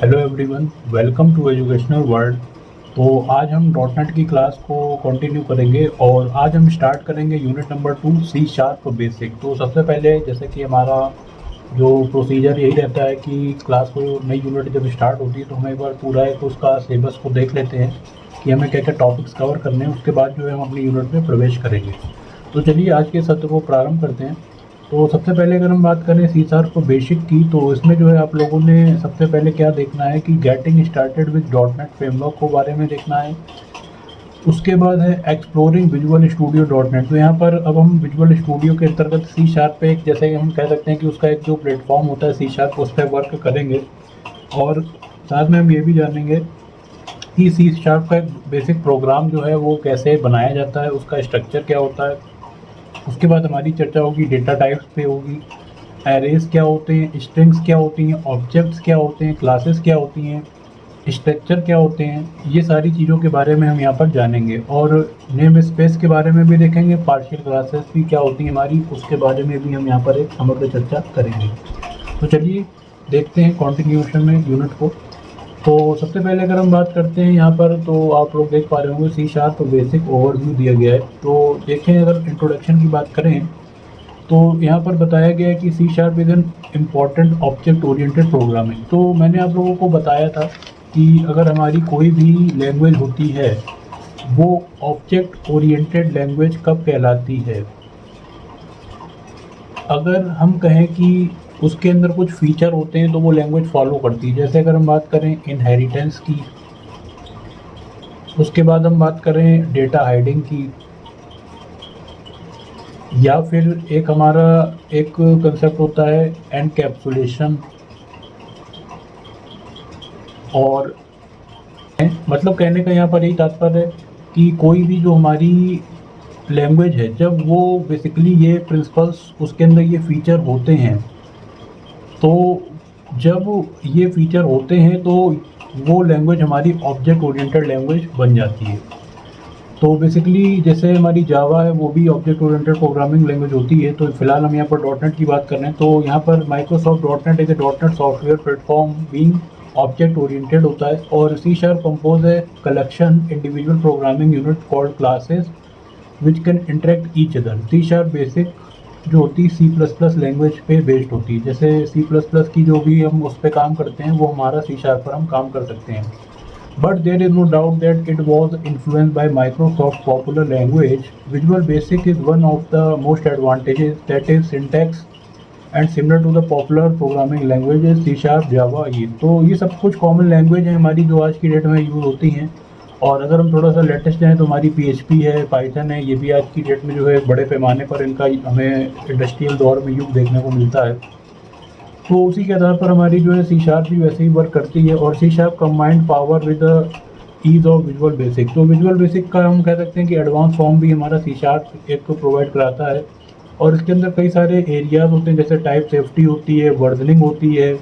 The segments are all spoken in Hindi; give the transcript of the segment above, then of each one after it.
Hello everyone, welcome to educational world. तो आज हम डॉट नेट की क्लास को कंटिन्यू करेंगे और आज हम स्टार्ट करेंगे unit number 2 C sharp basic. तो सबसे पहले जैसे कि हमारा जो प्रोसीजर यही रहता है कि क्लास को नई यूनिट जब स्टार्ट होती है तो हम एक बार पूरा एक उसका सिलेबस को देख लेते हैं कि हमें क्या क्या टॉपिक्स कवर करने हैं। उसके बाद जो है हम अपनी यूनिट में प्रवेश करेंगे। तो चलिए आज के सत्र को प्रारंभ करते हैं। तो सबसे पहले अगर हम बात करें सी शार्प बेसिक की, तो इसमें जो है आप लोगों ने सबसे पहले क्या देखना है कि getting started with dot net framework को बारे में देखना है। उसके बाद है exploring visual studio dot net. तो यहाँ पर अब हम विजुअल स्टूडियो के अंतर्गत सी शार्प पे एक, जैसे हम कह सकते हैं कि उसका एक जो प्लेटफॉर्म होता है सी शार्प, उस पर वर्क करेंगे। और साथ में हम ये भी जानेंगे कि सी शार्प का एक बेसिक प्रोग्राम जो है वो कैसे बनाया जाता है, उसका स्ट्रक्चर क्या होता है। उसके बाद हमारी चर्चा होगी डेटा टाइप्स पे होगी, एरेज क्या होते हैं, स्ट्रिंग्स क्या होती हैं, ऑब्जेक्ट्स क्या होते हैं, क्लासेस क्या होती हैं, स्ट्रक्चर क्या होते हैं। ये सारी चीज़ों के बारे में हम यहाँ पर जानेंगे और नेम स्पेस के बारे में भी देखेंगे। पार्शियल क्लासेस भी क्या होती हैं हमारी, उसके बारे में भी हम यहाँ पर एक समग्र चर्चा करेंगे। तो चलिए देखते हैं कॉन्टिन्यूएशन में यूनिट को। तो सबसे पहले अगर हम बात करते हैं यहाँ पर, तो आप लोग देख पा रहे होंगे सी शार्प बेसिक ओवरव्यू दिया गया है। तो देखें, अगर इंट्रोडक्शन की बात करें तो यहाँ पर बताया गया है कि C sharp is an important object oriented programming. तो मैंने आप लोगों को बताया था कि अगर हमारी कोई भी लैंग्वेज होती है वो ऑब्जेक्ट ओरिएंटेड लैंग्वेज कब कहलाती है। अगर हम कहें कि उसके अंदर कुछ फीचर होते हैं तो वो लैंग्वेज फॉलो करती है। जैसे अगर हम बात करें इनहेरिटेंस की, उसके बाद हम बात करें डेटा हाइडिंग की, या फिर एक हमारा एक कंसेप्ट होता है एनकैप्सुलेशन। और मतलब कहने का यहाँ पर यही तात्पर्य है कि कोई भी जो हमारी लैंग्वेज है, जब वो बेसिकली ये प्रिंसिपल्स उसके अंदर ये फीचर होते हैं, तो जब ये फीचर होते हैं तो वो लैंग्वेज हमारी ऑब्जेक्ट ओरिएंटेड लैंग्वेज बन जाती है। तो बेसिकली जैसे हमारी जावा है वो भी ऑब्जेक्ट ओरिएंटेड प्रोग्रामिंग लैंग्वेज होती है। तो फिलहाल हम यहाँ पर डॉट नेट की बात कर रहे हैं। तो यहाँ पर Microsoft dot net is a dot net software platform being object oriented होता है। और सी शार्प कंपोज है collection individual programming unit called classes which can interact each other. C sharp basic जो होती है सी प्लस प्लस लैंग्वेज पे बेस्ड होती है। जैसे सी प्लस प्लस की जो भी हम उस पर काम करते हैं वो हमारा सी शार्प पर हम काम कर सकते हैं। But there is no doubt that it was influenced by Microsoft's popular language. Visual Basic is one of the most advantages, that is syntax and similar to the popular programming languages C Sharp, Java ये। तो ये सब कुछ कॉमन लैंग्वेज हैं हमारी जो आज की डेट में यूज़ होती हैं। और अगर हम थोड़ा सा लेटेस्ट जाएँ तो हमारी PHP है, पाइथन है, ये भी आज की डेट में जो है बड़े पैमाने पर इनका हमें इंडस्ट्रियल दौर में युग देखने को मिलता है। तो उसी के आधार पर हमारी जो है सी शार्प भी वैसे ही वर्क करती है। और C sharp combined power with ease of visual basic. तो विजुअल बेसिक का हम कह सकते हैं कि एडवांस फॉर्म भी हमारा सी शार्प एक तो प्रोवाइड कराता है। और इसके अंदर कई सारे एरियाज होते हैं, जैसे टाइप सेफ्टी होती है, वर्जनिंग होती है,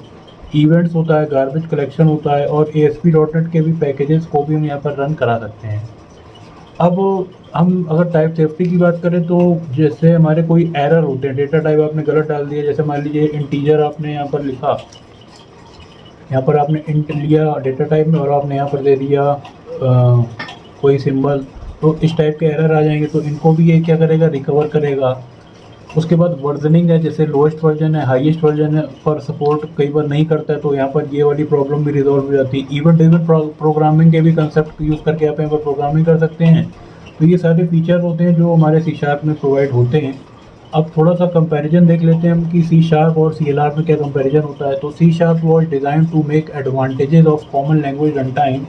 इवेंट्स होता है, गार्बेज कलेक्शन होता है, और ASP.NET के भी पैकेजेस को भी हम यहाँ पर रन करा सकते हैं। अब हम अगर टाइप सेफ्टी की बात करें तो जैसे हमारे कोई एरर होते हैं, डेटा टाइप आपने गलत डाल दिया, जैसे मान लीजिए इंटीजर आपने यहाँ पर लिखा, यहाँ पर आपने इंट लिया डेटा टाइप में और आपने यहाँ पर दे दिया कोई सिंबल, तो इस टाइप के एरर आ जाएंगे। तो इनको भी ये क्या करेगा, रिकवर करेगा। उसके बाद वर्जनिंग है, जैसे लोएस्ट वर्जन है, हाईएस्ट वर्जन है पर सपोर्ट कई बार नहीं करता है, तो यहाँ पर ये वाली प्रॉब्लम भी रिजॉल्व हो जाती है। इवेंट ड्रिवन प्रोग्रामिंग के भी कंसेप्ट यूज़ करके आप यहाँ पर प्रोग्रामिंग कर सकते हैं। तो ये सारे फीचर होते हैं जो हमारे सी शार्प में प्रोवाइड होते हैं। अब थोड़ा सा कंपैरिजन देख लेते हैं हम कि सी शार्प और CLR में क्या कंपैरिजन होता है। तो C sharp was design to make advantages of common language run time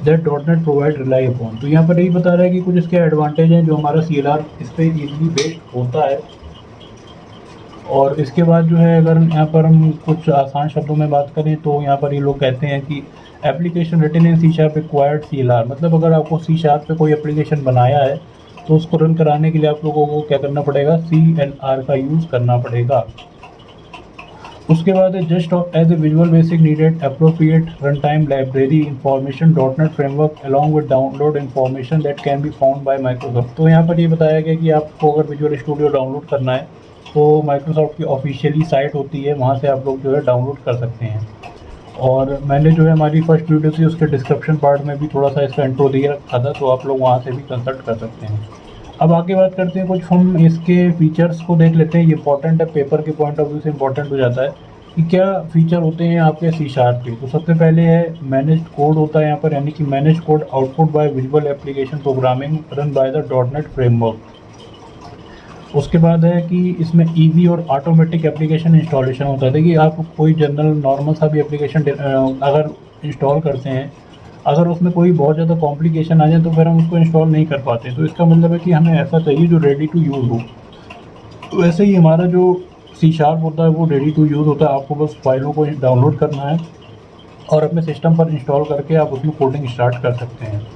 that dot net provide rely upon. तो यहाँ पर यही बता रहा है कि कुछ इसके एडवांटेज हैं जो हमारा CLR इस पर ईजिली बेस्ड होता है। और इसके बाद जो है अगर यहाँ पर हम कुछ आसान शब्दों में बात करें तो यहाँ पर ये लोग कहते हैं कि application written in C sharp required CLR। मतलब अगर आपको सी शार्प पे कोई एप्लीकेशन बनाया है तो उसको रन कराने के लिए आप लोगों को क्या करना पड़ेगा, CLR का यूज़ करना पड़ेगा। उसके बाद है just as a visual basic needed appropriate run time library information dot net framework along with download information that can be found by Microsoft. तो यहाँ पर ये बताया गया कि आपको अगर विजुअल स्टूडियो डाउनलोड करना है तो माइक्रोसॉफ्ट की ऑफिशियली साइट होती है, वहाँ से आप लोग जो है डाउनलोड कर सकते हैं। और मैंने जो है हमारी फर्स्ट वीडियो थी उसके डिस्क्रिप्शन पार्ट में भी थोड़ा सा इसका इंट्रो दे रखा था, तो आप लोग वहाँ से भी कंसल्ट कर सकते हैं। अब आगे बात करते हैं, कुछ हम इसके फीचर्स को देख लेते हैं। ये इंपॉर्टेंट है, पेपर के पॉइंट ऑफ व्यू से इंपॉर्टेंट हो जाता है कि क्या फीचर होते हैं आपके सी शार्प के। तो सबसे पहले है मैनेज्ड कोड होता है यहाँ पर, यानी कि managed code output by visual application programming run by the .NET framework. उसके बाद है कि इसमें ईज़ी और ऑटोमेटिक एप्लीकेशन इंस्टॉलेशन होता है। देखिए आप कोई जनरल नॉर्मल सा भी एप्लीकेशन अगर इंस्टॉल करते हैं, अगर उसमें कोई बहुत ज़्यादा कॉम्प्लिकेशन आ जाए तो फिर हम उसको इंस्टॉल नहीं कर पाते। तो इसका मतलब है कि हमें ऐसा चाहिए जो रेडी टू यूज़ हो। तो वैसे ही हमारा जो सी शार्प होता है वो रेडी टू यूज़ होता है। आपको बस फाइलों को डाउनलोड करना है और अपने सिस्टम पर इंस्टॉल करके आप उसमें कोडिंग स्टार्ट कर सकते हैं।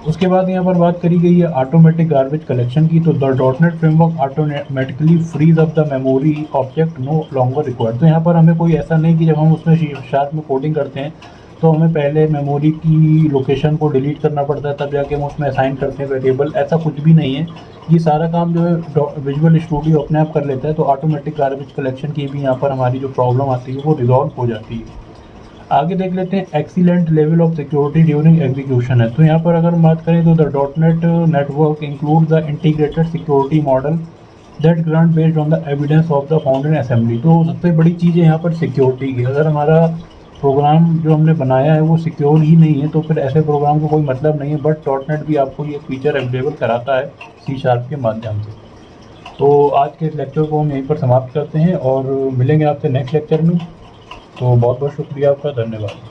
उसके बाद यहाँ पर बात करी गई है ऑटोमेटिक गार्बेज कलेक्शन की। तो the .NET framework automatically frees up the memory object no longer required. तो यहाँ पर हमें कोई ऐसा नहीं कि जब हम उसमें शार्प में कोडिंग करते हैं तो हमें पहले मेमोरी की लोकेशन को डिलीट करना पड़ता है, तब जाके हम उसमें असाइन करते हैं वेरिएबल। ऐसा कुछ भी नहीं है, ये सारा काम जो है विजुअल स्टूडियो अपने आप कर लेता है। तो ऑटोमेटिक गार्बेज कलेक्शन की भी यहाँ पर हमारी जो प्रॉब्लम आती है वो रिजॉल्व हो जाती है। आगे देख लेते हैं excellent level of security during execution है। तो यहाँ पर अगर हम बात करें तो the .NET network include the integrated security model that grant based on the evidence of the found in assembly. तो सबसे बड़ी चीज़ है यहाँ पर सिक्योरिटी की। अगर हमारा प्रोग्राम जो हमने बनाया है वो सिक्योर ही नहीं है तो फिर ऐसे प्रोग्राम को कोई मतलब नहीं है। बट .NET भी आपको ये फीचर अवेलेबल कराता है सी शार्प के माध्यम से। तो आज के इस लेक्चर को हम यहीं पर समाप्त करते हैं और मिलेंगे आपसे नेक्स्ट लेक्चर में। तो बहुत बहुत शुक्रिया आपका, धन्यवाद।